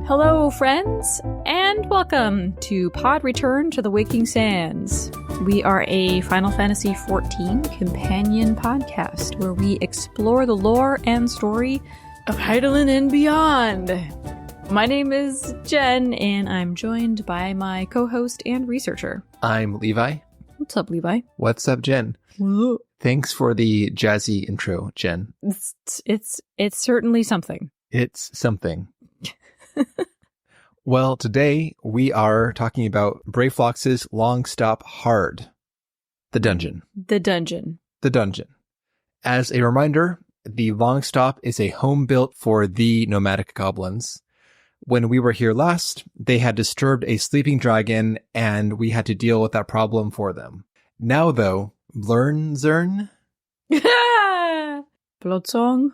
Hello, friends, and welcome to Pod Return to the Waking Sands. We are a Final Fantasy XIV companion podcast where we explore the lore and story of Hydaelyn and beyond. My name is Jen, and I'm joined by my co-host and researcher. I'm Levi. What's up, Levi? What's up, Jen? Whoa. Thanks for the jazzy intro, Jen. It's certainly something. It's something. Well, today we are talking about Brayflox's Longstop Hard. The dungeon. The dungeon. As a reminder, the Longstop is a home built for the nomadic goblins. When we were here last, they had disturbed a sleeping dragon, and we had to deal with that problem for them. Now, though, Blurnsern? Bloatsong?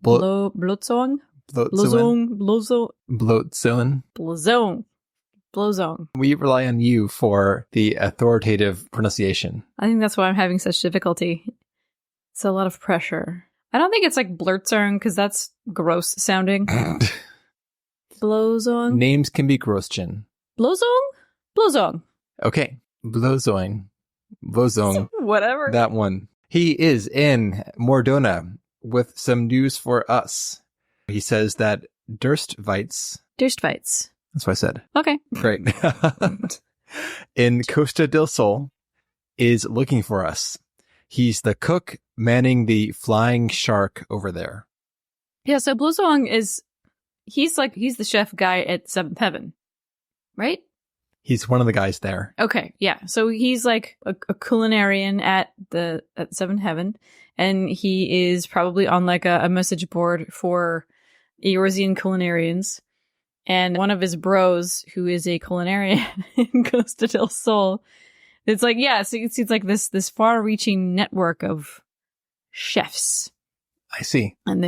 Bloatsong? Blowzone. We rely on you for the authoritative pronunciation. I think that's why I'm having such difficulty. It's a lot of pressure. I don't think it's like Blurtzern, because that's gross sounding. Blowzone? Names can be gross, Jen. Blowzong? Okay. Blowzong. Whatever. That one. He is in Mordona with some news for us. He says that Durstvites. That's what I said. Okay. Great. In Costa del Sol is looking for us. He's the cook manning the flying shark over there. Yeah, so Blowzong he's the chef guy at Seventh Heaven, right? He's one of the guys there. Okay, yeah. So he's like a culinarian at Seventh Heaven, and he is probably on like a message board for Eorzean culinarians. And one of his bros, who is a culinarian in Costa del Sol, it's like, yeah, so it's like this far-reaching network of chefs. I see. And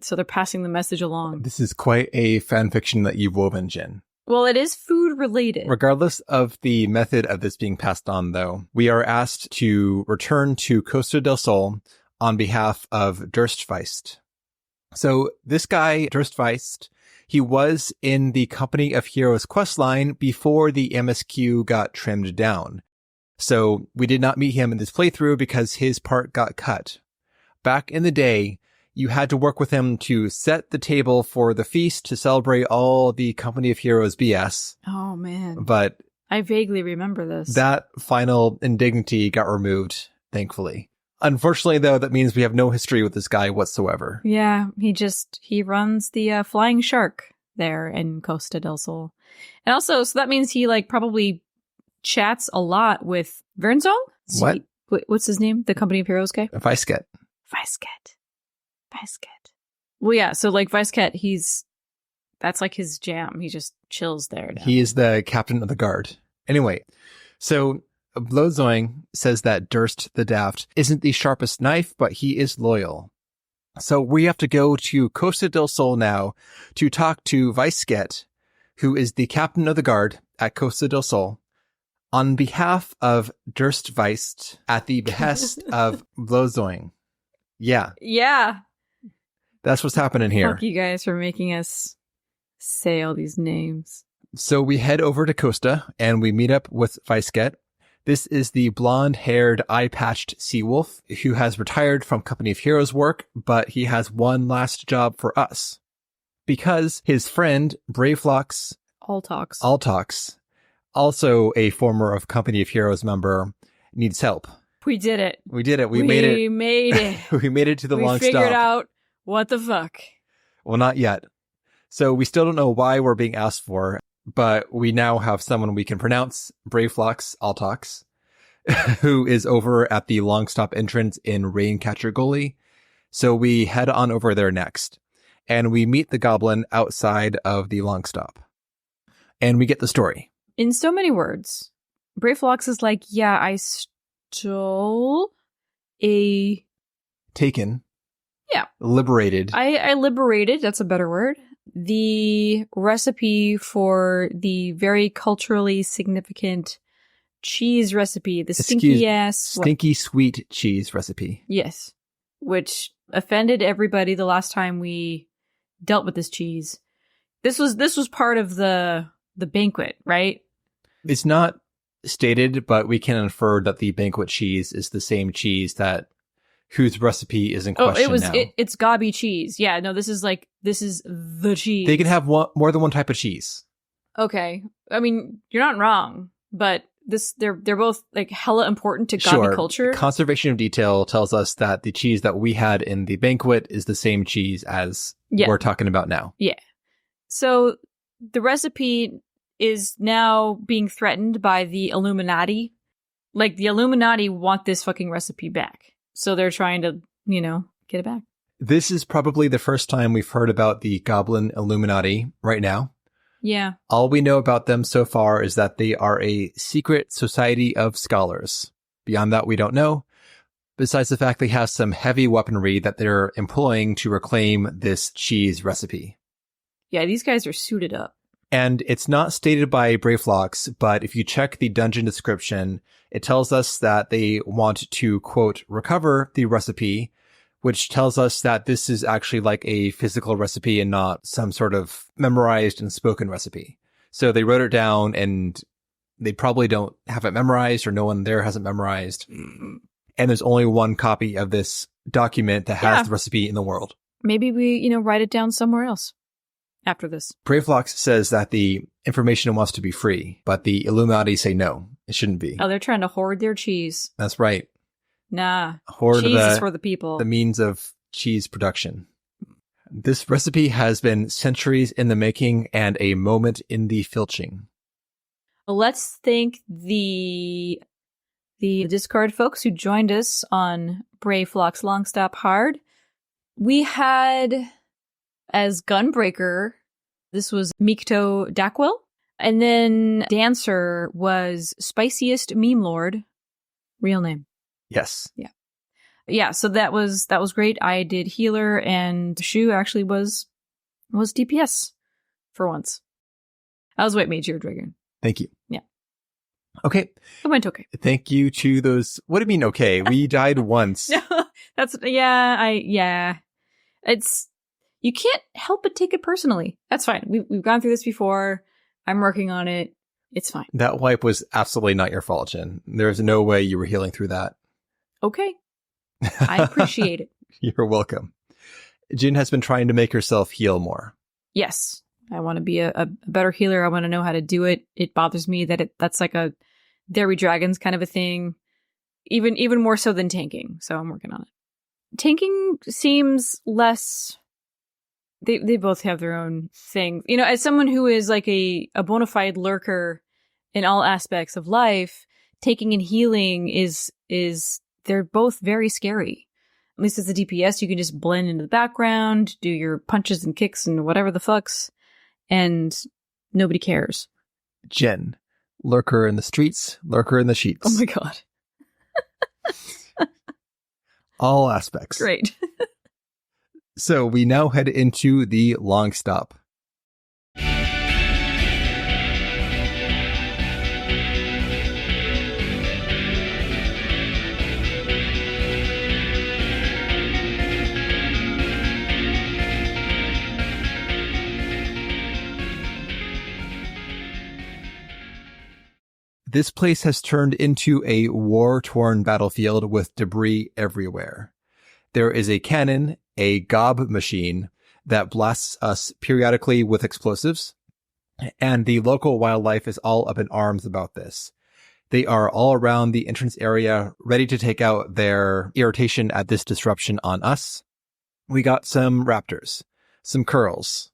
so they're passing the message along. This is quite a fan fiction that you've woven, Jen. Well, it is food related. Regardless of the method of this being passed on, though, we are asked to return to Costa del Sol on behalf of Durstviest. So this guy, Durstviest, he was in the Company of Heroes questline before the MSQ got trimmed down. So we did not meet him in this playthrough because his part got cut. Back in the day, you had to work with him to set the table for the feast to celebrate all the Company of Heroes BS. Oh, man. But I vaguely remember this. That final indignity got removed, thankfully. Unfortunately, though, that means we have no history with this guy whatsoever. Yeah, he runs the flying shark there in Costa del Sol. And also, so that means he like probably chats a lot with Vernsong? What? What's his name? The Company of Heroes guy? Weisket. Well, yeah, so like Weisket, that's like his jam. He just chills there now. He is the captain of the guard. Anyway, so Blowzong says that Durst the Daft isn't the sharpest knife, but he is loyal. So we have to go to Costa del Sol now to talk to Weisket, who is the captain of the guard at Costa del Sol, on behalf of Durstviest at the behest of Blowzong. Yeah. Yeah. That's what's happening here. Fuck you guys for making us say all these names. So we head over to Costa and we meet up with Weisket. This is the blonde-haired, eye-patched seawolf who has retired from Company of Heroes work, but he has one last job for us. Because his friend, Brayflox Altox, also a former of Company of Heroes member, needs help. We did it. We made it. We made it to the Longstop. We figured out what the fuck. Well, not yet. So we still don't know why we're being asked for, but we now have someone we can pronounce, Brayflox Altox, who is over at the Longstop entrance in Raincatcher Gully. So we head on over there next, and we meet the goblin outside of the Longstop. And we get the story. In so many words, Brayflox is like, yeah, I stole a... Taken. Yeah. Liberated. I liberated, that's a better word, the recipe for the very culturally significant cheese recipe, the stinky sweet cheese recipe. Yes. Which offended everybody the last time we dealt with this cheese. This was part of the banquet, right? It's not stated, but we can infer that the banquet cheese is the same cheese whose recipe is in question now. It's gobby cheese. Yeah, no, this is the cheese. They can have more than one type of cheese. Okay. I mean, you're not wrong, but they're both like hella important to gobby culture. Conservation of detail tells us that the cheese that we had in the banquet is the same cheese as we're talking about now. Yeah. So the recipe is now being threatened by the Illuminati. Like, the Illuminati want this fucking recipe back. So they're trying to, get it back. This is probably the first time we've heard about the Goblin Illuminati right now. Yeah. All we know about them so far is that they are a secret society of scholars. Beyond that, we don't know. Besides the fact they have some heavy weaponry that they're employing to reclaim this cheese recipe. Yeah, these guys are suited up. And it's not stated by Brayflox, but if you check the dungeon description, it tells us that they want to, quote, recover the recipe, which tells us that this is actually like a physical recipe and not some sort of memorized and spoken recipe. So they wrote it down and they probably don't have it memorized, or no one there has it memorized. And there's only one copy of this document that has the recipe in the world. Maybe we, write it down somewhere else after this. Brayflox says that the information wants to be free, but the Illuminati say no, it shouldn't be. Oh, they're trying to hoard their cheese. That's right. Nah, hoard cheese is for the people. The means of cheese production. This recipe has been centuries in the making and a moment in the filching. Let's thank the Discord folks who joined us on Brayflox Longstop Hard. We had, as Gunbreaker, this was Mikto Dakwell. And then Dancer was Spiciest Meme Lord. Real name. Yes. Yeah. Yeah, so that was great. I did healer, and Shu actually was DPS for once. I was White Mage Hero Dragon. Thank you. Yeah. Okay. It went okay. Thank you to those. What do you mean okay? We died once. No, it's, you can't help but take it personally. That's fine. We've gone through this before. I'm working on it. It's fine. That wipe was absolutely not your fault, Jen. There's no way you were healing through that. Okay. I appreciate it. You're welcome. Jin has been trying to make herself heal more. Yes. I want to be a better healer. I want to know how to do it. It bothers me that that's like a Dairy Dragons kind of a thing. Even more so than tanking. So I'm working on it. Tanking seems less... They both have their own thing. As someone who is like a bona fide lurker in all aspects of life, taking and healing is they're both very scary. At least as a DPS, you can just blend into the background, do your punches and kicks and whatever the fucks, and nobody cares. Jen, lurker in the streets, lurker in the sheets. Oh my god. All aspects. Great. So we now head into the Longstop. This place has turned into a war-torn battlefield with debris everywhere. There is a cannon, a gob machine that blasts us periodically with explosives, and the local wildlife is all up in arms about this. They are all around the entrance area, ready to take out their irritation at this disruption on us. We got some raptors, some curls,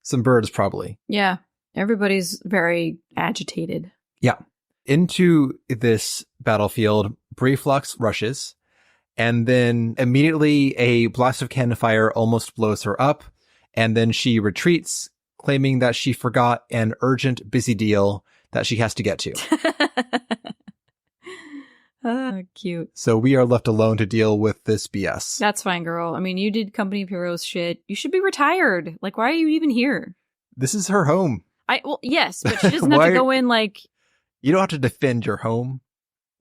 some birds probably. Yeah, everybody's very agitated. Yeah. Into this battlefield, Brayflox rushes, and then immediately a blast of cannon fire almost blows her up, and then she retreats, claiming that she forgot an urgent busy deal that she has to get to. Cute. So we are left alone to deal with this BS. That's fine, girl. I mean, you did Company of Heroes shit. You should be retired. Like, why are you even here? This is her home. Well, yes, but she doesn't have to go in like... You don't have to defend your home.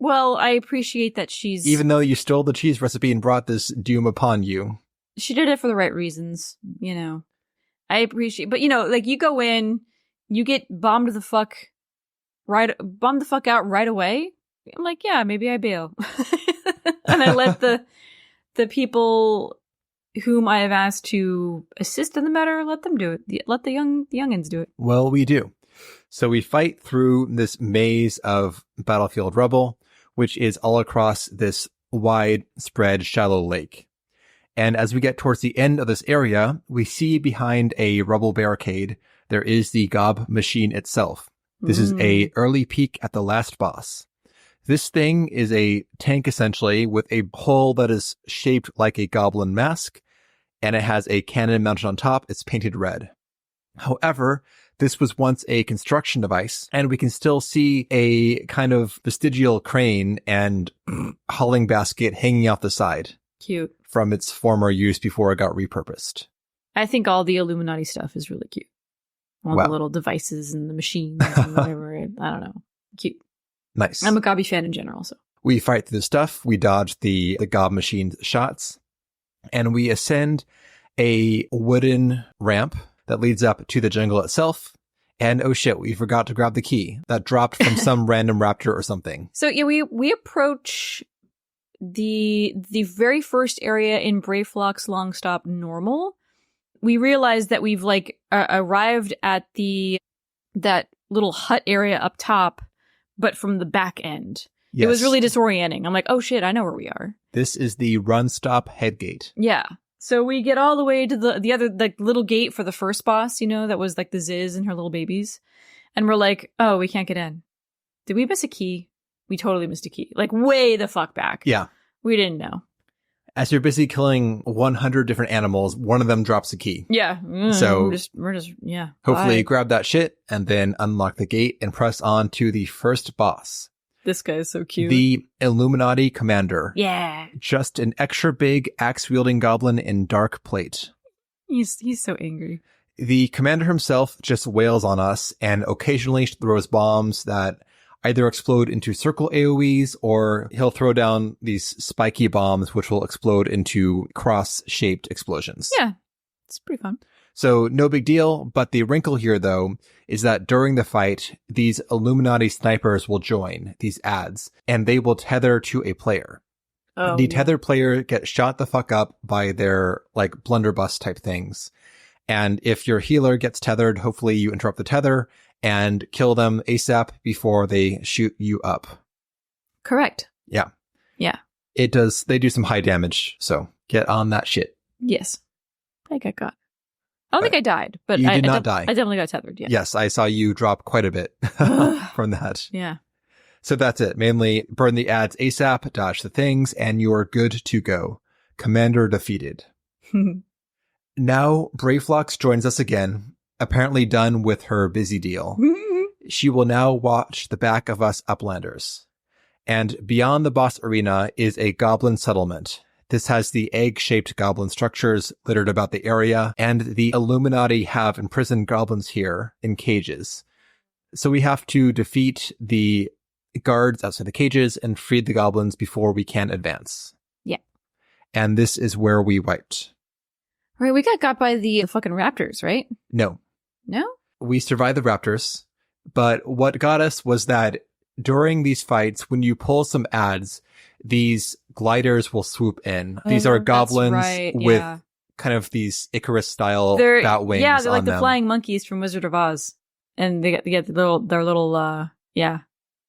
Well, I appreciate that she's... Even though you stole the cheese recipe and brought this doom upon you. She did it for the right reasons, I appreciate, but like you go in, you get bombed the fuck out right away. I'm like, yeah, maybe I bail. And I let the people whom I have asked to assist in the matter, let them do it. Let the youngins do it. Well, we do. So we fight through this maze of battlefield rubble, which is all across this widespread shallow lake. And as we get towards the end of this area, we see behind a rubble barricade, there is the gob machine itself. This is a early peek at the last boss. This thing is a tank essentially with a hull that is shaped like a goblin mask, and it has a cannon mounted on top. It's painted red. However, this was once a construction device, and we can still see a kind of vestigial crane and hauling basket hanging out the side. Cute. From its former use before it got repurposed. I think all the Illuminati stuff is really cute. All the little devices and the machines and whatever. I don't know. Cute. Nice. I'm a Gobby fan in general, so. We fight through the stuff. We dodge the gob machine's shots. And we ascend a wooden ramp that leads up to the jungle itself. And oh shit, we forgot to grab the key that dropped from some random raptor or something. So yeah, we approach the very first area in Brayflox Longstop normal. We realize that we've arrived at that little hut area up top, but from the back end. Yes. It was really disorienting. I'm like, oh shit, I know where we are. This is the run stop head gate. Yeah. So we get all the way to the other little gate for the first boss, that was the Ziz and her little babies. And we're like, oh, we can't get in. Did we miss a key? We totally missed a key. Way the fuck back. Yeah. We didn't know. As you're busy killing 100 different animals, one of them drops a key. Yeah. So we're just hopefully grab that shit and then unlock the gate and press on to the first boss. This guy is so cute. The Illuminati commander. Yeah. Just an extra big axe-wielding goblin in dark plate. He's so angry. The commander himself just wails on us and occasionally throws bombs that either explode into circle AoEs or he'll throw down these spiky bombs which will explode into cross-shaped explosions. Yeah, it's pretty fun. So no big deal, but the wrinkle here, though, is that during the fight, these Illuminati snipers will join these ads, and they will tether to a player. Oh, the tethered player gets shot the fuck up by their, blunderbuss type things. And if your healer gets tethered, hopefully you interrupt the tether and kill them ASAP before they shoot you up. Correct. Yeah. Yeah. They do some high damage, so get on that shit. Yes. I got got. I don't think I died, but you did not die. I definitely got tethered, yeah. Yes, I saw you drop quite a bit from that. Yeah. So that's it. Mainly burn the ads ASAP, dodge the things, and you're good to go. Commander defeated. Now, Brayflox joins us again, apparently done with her busy deal. She will now watch the back of us Uplanders. And beyond the boss arena is a goblin settlement. This has the egg-shaped goblin structures littered about the area, and the Illuminati have imprisoned goblins here in cages. So we have to defeat the guards outside the cages and free the goblins before we can advance. Yeah. And this is where we wiped. Right, we got by the fucking raptors, right? No. No? We survived the raptors, but what got us was that during these fights, when you pull some ads, these gliders will swoop in. These are goblins with kind of these Icarus-style bat wings. Yeah, they're like the them. flying monkeys from Wizard of Oz, and they get their little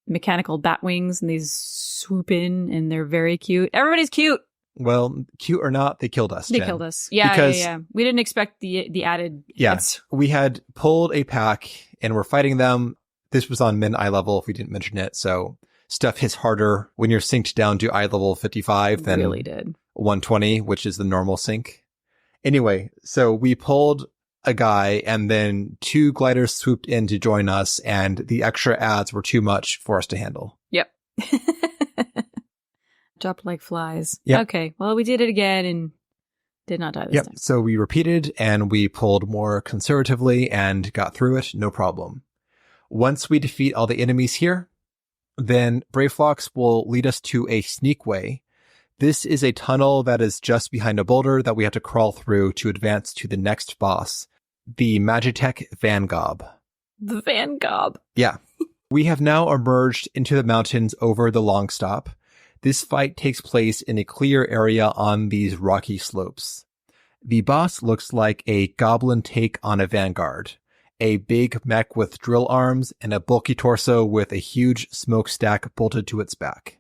mechanical bat wings, and these swoop in, and they're very cute. Everybody's cute. Well, cute or not, they killed us. They Jen. killed us. Yeah. We didn't expect the added. Yes, we had pulled a pack, and we're fighting them. This was on min eye level, if we didn't mention it. So stuff hits harder when you're synced down to eye level 55 than really did 120, which is the normal sync. Anyway, so we pulled a guy, and then 2 gliders swooped in to join us, and the extra ads were too much for us to handle. Yep. Dropped like flies. Yep. Okay, well, we did it again and did not die this time. So we repeated, and we pulled more conservatively and got through it, no problem. Once we defeat all the enemies here, then Brayflox will lead us to a sneak way. This is a tunnel that is just behind a boulder that we have to crawl through to advance to the next boss. the Magitech Vangob. The Vangob. Yeah. We have now emerged into the mountains over the Longstop. This fight takes place in a clear area on these rocky slopes. The boss looks like a goblin take on a vanguard. A big mech with drill arms and a bulky torso with a huge smokestack bolted to its back.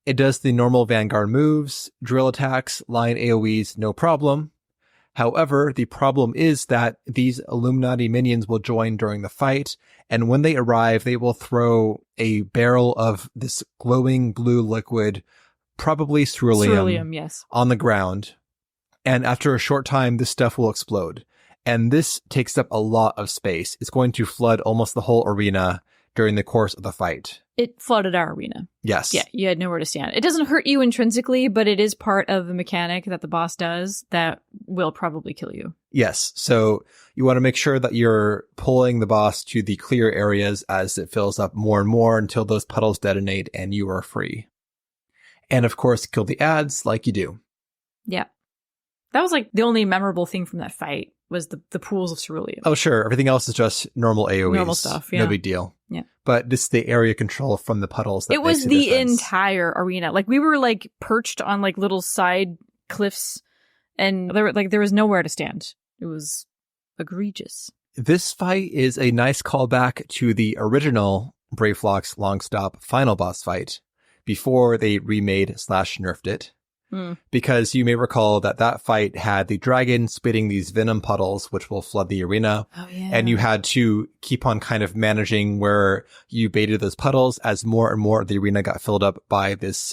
It does the normal vanguard moves, drill attacks, line AoEs, no problem. However, the problem is that these Illuminati minions will join during the fight, and when they arrive, they will throw a barrel of this glowing blue liquid, probably ceruleum, yes, on the ground. And after a short time, this stuff will explode. And this takes up a lot of space. It's going to flood almost the whole arena during the course of the fight. It flooded our arena. Yes. Yeah, you had nowhere to stand. It doesn't hurt you intrinsically, but it is part of the mechanic that the boss does that will probably kill you. Yes. So you want to make sure that you're pulling the boss to the clear areas as it fills up more and more until those puddles detonate and you are free. And of course, kill the ads like you do. Yeah. That was like the only memorable thing from that fight was the pools of ceruleum. Oh, sure. Everything else is just normal AoEs. Normal stuff, yeah. No big deal. Yeah. But this is the area control from the puddles. That it was makes the difference. entire arena. Like we were like perched on like little side cliffs and there was nowhere to stand. It was egregious. This fight is a nice callback to the original Brayflox Longstop final boss fight before they remade/nerfed it. Because you may recall that fight had the dragon spitting these venom puddles, which will flood the arena. Oh, yeah. And you had to keep on kind of managing where you baited those puddles as more and more of the arena got filled up by this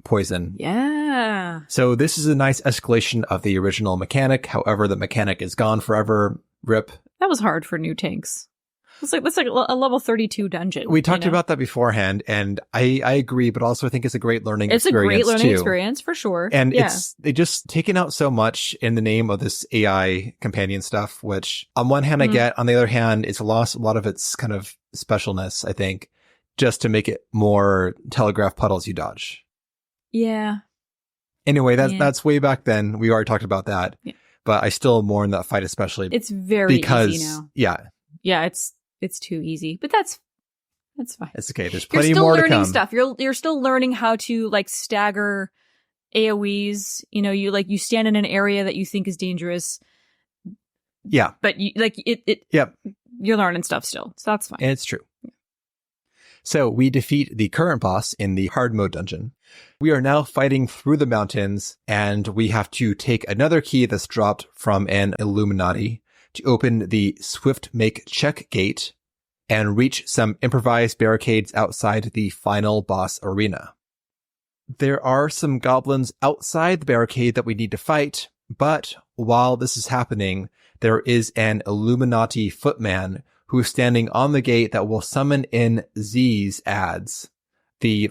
poison. Yeah. So this is a nice escalation of the original mechanic. However, the mechanic is gone forever. RIP. That was hard for new tanks. It's like a level 32 dungeon. We talked about that beforehand, and I agree, but also I think it's a great learning experience. It's a great learning too. experience for sure. And they just taken out so much in the name of this AI companion stuff, which on one hand I get, on the other hand, it's lost a lot of its kind of specialness, I think, just to make it more telegraph puddles you dodge. Yeah. Anyway, that's way back then. We already talked about that. Yeah. But I still mourn that fight especially. It's very easy now. Yeah. Yeah, it's too easy, but that's fine. It's okay. There's plenty more to come. You're still learning stuff. You're still learning how to like stagger AoEs. You know, you stand in an area that you think is dangerous. Yeah. But you like it. Yep. You're learning stuff still, so that's fine. And it's true. Yeah. So we defeat the current boss in the hard mode dungeon. We are now fighting through the mountains, and we have to take another key that's dropped from an Illuminati to open the Swift Make Check gate and reach some improvised barricades outside the final boss arena. There are some goblins outside the barricade that we need to fight, but while this is happening, there is an Illuminati footman who is standing on the gate that will summon in Z's ads. The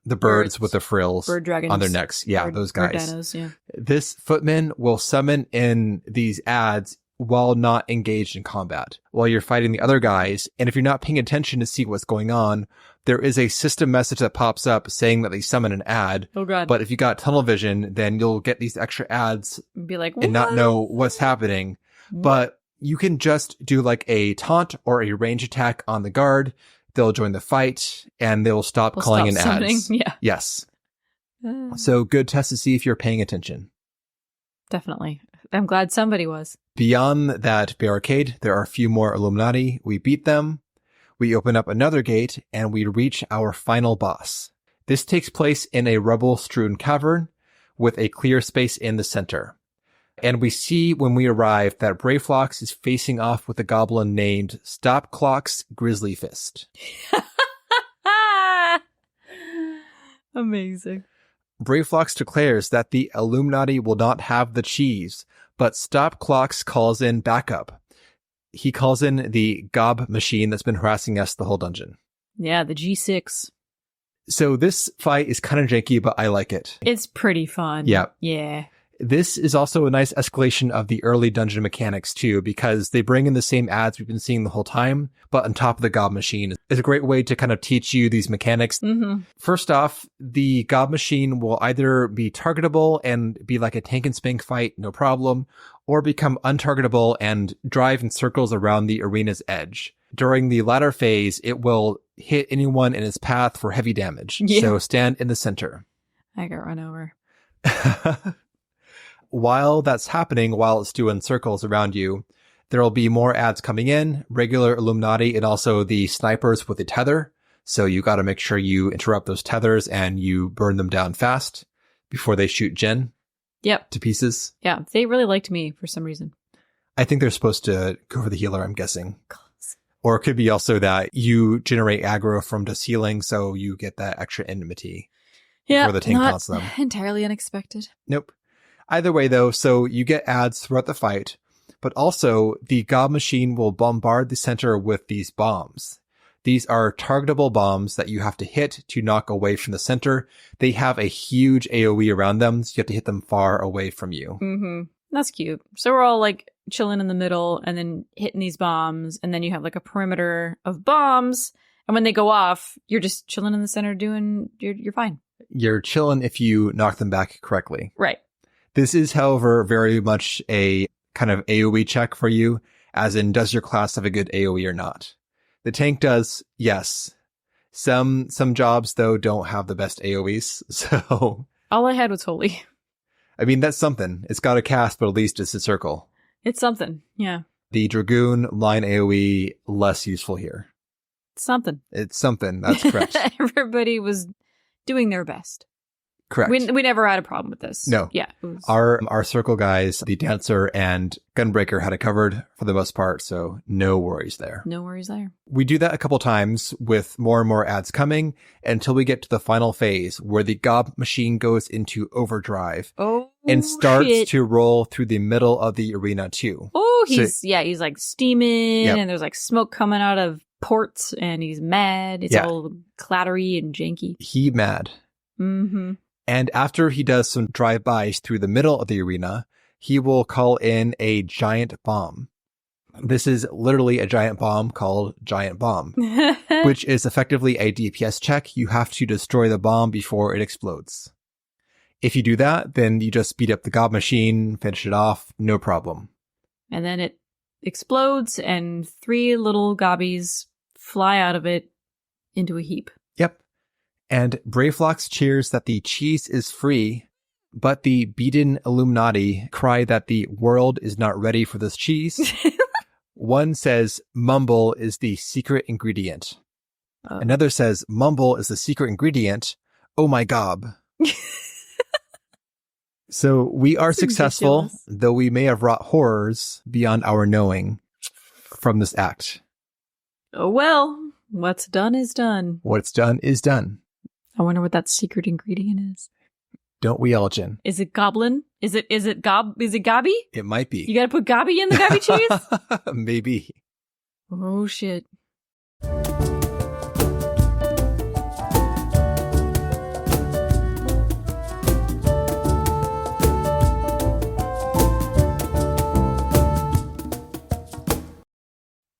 birds with the frills bird dragons on their necks. Yeah, those guys. Dinos, yeah. This footman will summon in these ads while not engaged in combat, while you're fighting the other guys. And if you're not paying attention to see what's going on, there is a system message that pops up saying that they summon an ad. Oh, God. But if you got tunnel vision, then you'll get these extra ads be like, and not know what's happening. What? But you can just do like a taunt or a range attack on the guard. They'll join the fight and they'll stop calling in ads. Yeah. Yes. So good test to see if you're paying attention. Definitely. I'm glad somebody was. Beyond that barricade, there are a few more Illuminati. We beat them. We open up another gate and we reach our final boss. This takes place in a rubble-strewn cavern with a clear space in the center. And we see when we arrive that Brayflox is facing off with a goblin named Stopclock's Grizzly Fist. Amazing. Brayflox declares that the Illuminati will not have the cheese, but Stopclock's calls in backup. He calls in the gob machine that's been harassing us the whole dungeon. Yeah, the G6. So this fight is kind of janky, but I like it. It's pretty fun. Yeah. Yeah. This is also a nice escalation of the early dungeon mechanics too, because they bring in the same ads we've been seeing the whole time, but on top of the gob machine. It's a great way to kind of teach you these mechanics. Mm-hmm. First off, the gob machine will either be targetable and be like a tank and spank fight, no problem, or become untargetable and drive in circles around the arena's edge. During the latter phase, it will hit anyone in its path for heavy damage. Yeah. So stand in the center. I got run over. While that's happening, while it's doing circles around you, there will be more ads coming in, regular Illuminati, and also the snipers with the tether. So you got to make sure you interrupt those tethers and you burn them down fast before they shoot Jen to pieces. Yeah, they really liked me for some reason. I think they're supposed to go for the healer, I'm guessing. Or it could be also that you generate aggro from just healing, so you get that extra enmity before the tank taunts them. Entirely unexpected. Nope. Either way, though, so you get ads throughout the fight, but also the gob machine will bombard the center with these bombs. These are targetable bombs that you have to hit to knock away from the center. They have a huge AoE around them, so you have to hit them far away from you. Mm-hmm. That's cute. So we're all like chilling in the middle and then hitting these bombs, and then you have like a perimeter of bombs, and when they go off, you're just chilling in the center you're fine. You're chilling if you knock them back correctly. Right. This is, however, very much a kind of AoE check for you, as in, does your class have a good AoE or not? The tank does, yes. Some jobs, though, don't have the best AoEs, so... All I had was holy. I mean, that's something. It's got a cast, but at least it's a circle. It's something, yeah. The Dragoon line AoE, less useful here. Something. It's something, that's correct. Everybody was doing their best. Correct. We never had a problem with this. No. Yeah. Our circle guys, the Dancer and Gunbreaker, had it covered for the most part, so no worries there. No worries there. We do that a couple times with more and more ads coming until we get to the final phase where the gob machine goes into overdrive and starts to roll through the middle of the arena too. Oh, he's like steaming and there's like smoke coming out of ports and he's mad. It's all clattery and janky. He mad. Mm-hmm. And after he does some drive-bys through the middle of the arena, he will call in a giant bomb. This is literally a giant bomb called Giant Bomb, which is effectively a DPS check. You have to destroy the bomb before it explodes. If you do that, then you just speed up the gob machine, finish it off, no problem. And then it explodes and 3 little gobbies fly out of it into a heap. Yep. And Brayflox cheers that the cheese is free, but the beaten Illuminati cry that the world is not ready for this cheese. One says mumble is the secret ingredient. Another says mumble is the secret ingredient. Oh my gob. So we are successful, though we may have wrought horrors beyond our knowing from this act. Oh well, what's done is done. What's done is done. I wonder what that secret ingredient is. Don't we all, Jen? Is it goblin? Is it gobby? It might be. You gotta put gobby in the gobby cheese? Maybe. Oh shit.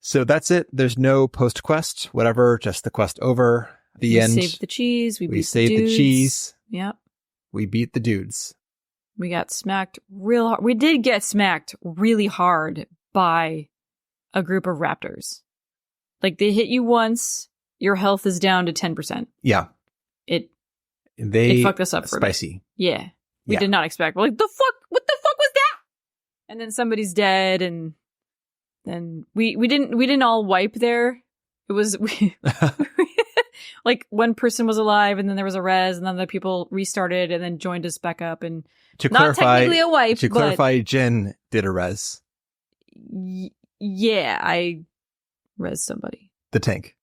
So that's it. There's no post quest, whatever, just the quest over. The end. We saved the cheese. We saved the cheese. Yep. We beat the dudes. We got smacked real hard. We did get smacked really hard by a group of raptors. Like, they hit you once, your health is down to 10%. Yeah. It fucked us up for spicy. a bit. Yeah. We did not expect. We're like, what the fuck was that? And then somebody's dead, and then we didn't all wipe there. It was like one person was alive, and then there was a res, and then the people restarted and then joined us back up. And not technically a wipe. To clarify, Jen did a res. Yeah, I res somebody. The tank.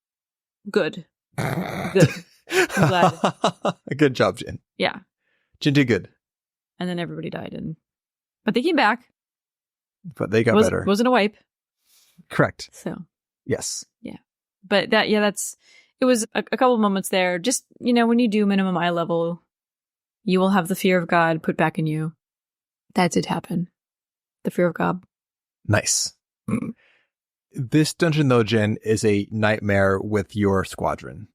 Good. Good. I'm glad. Good job, Jen. Yeah. Jen did good. And then everybody died, but they came back. But they got better. Wasn't a wipe. Correct. So. Yes. Yeah. But it was a couple of moments there. Just, when you do minimum eye level, you will have the fear of God put back in you. That did happen. The fear of God. Nice. This dungeon, though, Jen, is a nightmare with your squadron.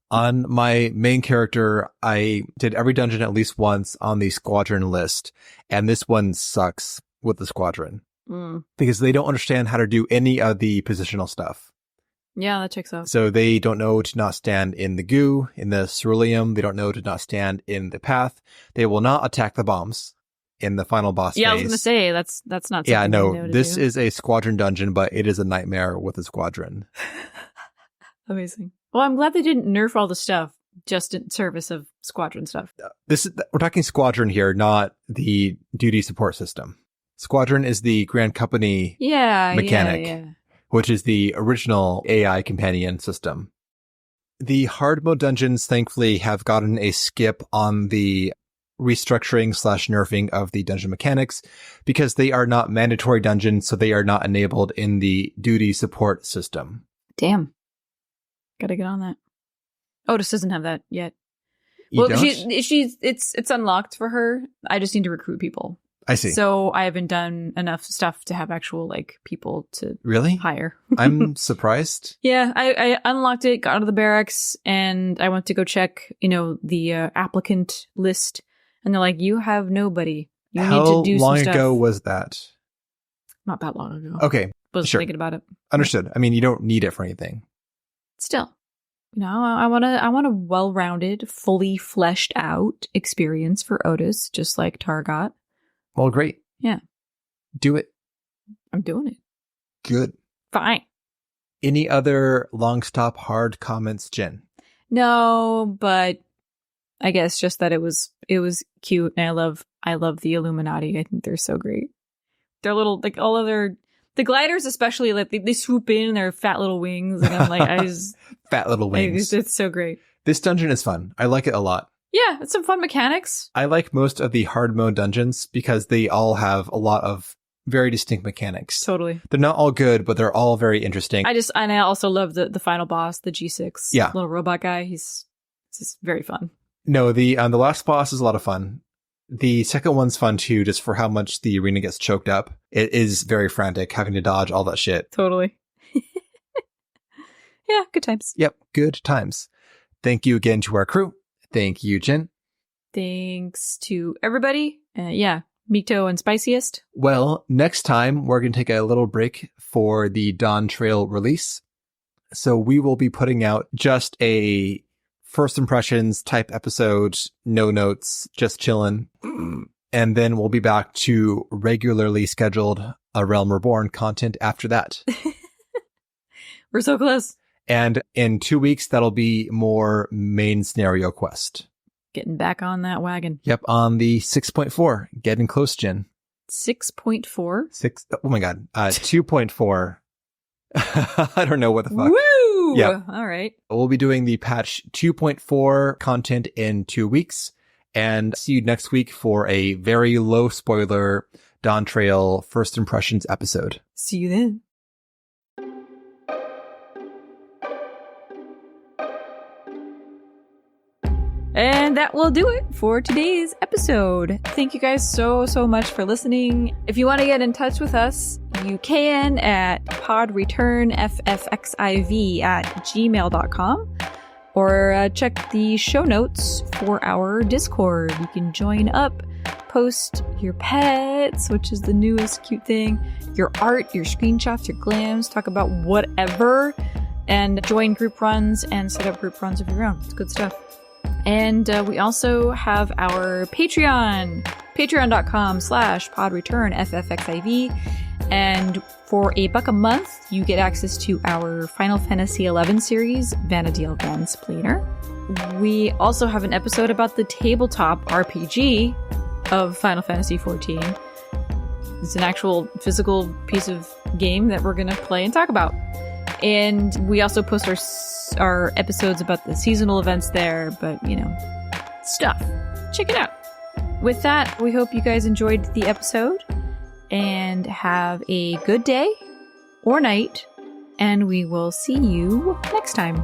On my main character, I did every dungeon at least once on the squadron list, and this one sucks with the squadron because they don't understand how to do any of the positional stuff. Yeah, that checks out. So they don't know to not stand in the goo, in the ceruleum. They don't know to not stand in the path. They will not attack the bombs in the final boss phase. I was going to say, that's not something Yeah, no, they know to this do. is a squadron dungeon, but it is a nightmare with a squadron. Amazing. Well, I'm glad they didn't nerf all the stuff just in service of squadron stuff. We're talking squadron here, not the duty support system. Squadron is the Grand Company mechanic, which is the original AI companion system. The hard mode dungeons, thankfully, have gotten a skip on the restructuring / nerfing of the dungeon mechanics because they are not mandatory dungeons, so they are not enabled in the duty support system. Damn. Gotta get on that. Otis doesn't have that yet. You don't? It's unlocked for her. I just need to recruit people. I see. So I haven't done enough stuff to have actual people to really hire. I'm surprised. Yeah, I unlocked it, got out of the barracks, and I went to go check, the applicant list, and they're like, "You have nobody. You need to do some stuff." How long ago was that? Not that long ago. Okay, was sure. thinking about it. Understood. I mean, you don't need it for anything. Still, I want a well-rounded, fully fleshed out experience for Otis, just like Targot. Well, great. Yeah. Do it. I'm doing it. Good. Fine. Any other Longstop hard comments, Jen? No, but I guess just that it was cute, and I love the Illuminati. I think they're so great. They're little, all of the gliders especially, they swoop in their fat little wings, and I'm like, fat little wings. It's so great. This dungeon is fun. I like it a lot. Yeah, it's some fun mechanics. I like most of the hard mode dungeons because they all have a lot of very distinct mechanics. Totally. They're not all good, but they're all very interesting. I also love the final boss, the G6. Yeah. Little robot guy. He's just very fun. No, the last boss is a lot of fun. The second one's fun too, just for how much the arena gets choked up. It is very frantic, having to dodge all that shit. Totally. Yeah, good times. Yep, good times. Thank you again to our crew. Thank you, Jen. Thanks to everybody. Mito and Spiciest. Well, next time we're going to take a little break for the Dawn Trail release. So we will be putting out just a first impressions type episode, no notes, just chillin'. And then we'll be back to regularly scheduled A Realm Reborn content after that. We're so close. And in 2 weeks, that'll be more main scenario quest. Getting back on that wagon. Yep, on the 6.4. Getting close, Jen. 6.4? Oh my God. 2.4. I don't know what the fuck. Woo! Yeah. All right. We'll be doing the patch 2.4 content in 2 weeks. And see you next week for a very low spoiler Dawn Trail first impressions episode. See you then. And that will do it for today's episode. Thank you guys so much for listening. If you want to get in touch with us, you can at podreturnffxiv@gmail.com or check the show notes for our Discord. You can join up, post your pets, which is the newest cute thing, your art, your screenshots, your glams, talk about whatever, and join group runs and set up group runs of your own. It's good stuff. And we also have our Patreon, patreon.com/podreturnffxiv. And for $1 a month, you get access to our Final Fantasy XI series, Vana'diel Vansplainer. We also have an episode about the tabletop RPG of Final Fantasy XIV. It's an actual physical piece of game that we're going to play and talk about. And we also post our episodes about the seasonal events there, but, stuff. Check it out. With that, we hope you guys enjoyed the episode and have a good day or night, and we will see you next time.